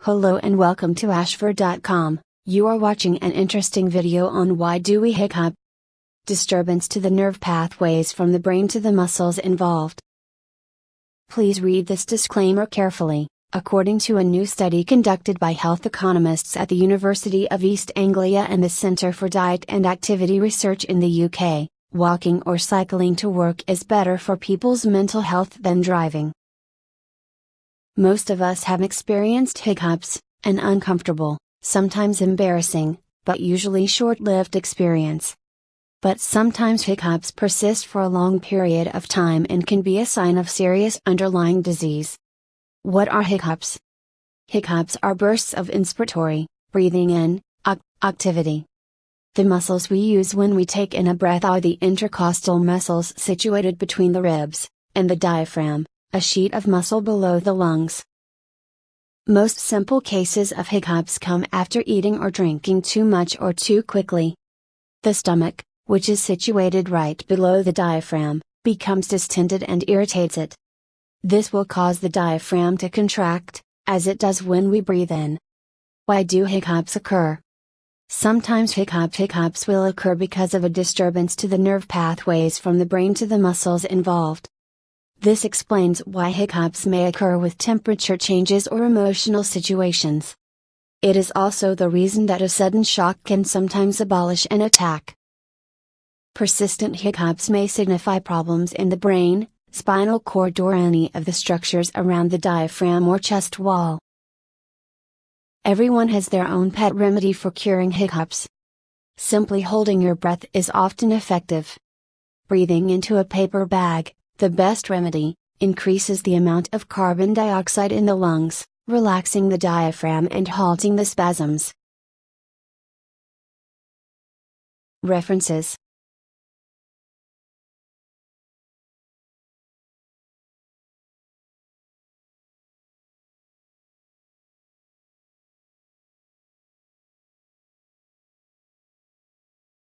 Hello and welcome to ashford.com. You are watching an interesting video on why do we hiccup? Disturbance to the nerve pathways from the brain to the muscles involved. Please read this disclaimer carefully. According to a new study conducted by health economists at the University of East Anglia and the Centre for Diet and Activity Research in the UK, walking or cycling to work is better for people's mental health than driving. Most of us have experienced hiccups, an uncomfortable, sometimes embarrassing, but usually short-lived experience. But sometimes hiccups persist for a long period of time and can be a sign of serious underlying disease. What are hiccups? Hiccups are bursts of inspiratory, breathing in, activity. The muscles we use when we take in a breath are the intercostal muscles situated between the ribs, and the diaphragm, a sheet of muscle below the lungs. Most simple cases of hiccups come after eating or drinking too much or too quickly. The stomach, which is situated right below the diaphragm, becomes distended and irritates it. This will cause the diaphragm to contract, as it does when we breathe in. Why do hiccups occur? Sometimes hiccups will occur because of a disturbance to the nerve pathways from the brain to the muscles involved. This explains why hiccups may occur with temperature changes or emotional situations. It is also the reason that a sudden shock can sometimes abolish an attack. Persistent hiccups may signify problems in the brain, spinal cord or any of the structures around the diaphragm or chest wall. Everyone has their own pet remedy for curing hiccups. Simply holding your breath is often effective. Breathing into a paper bag, the best remedy, increases the amount of carbon dioxide in the lungs, relaxing the diaphragm and halting the spasms. References.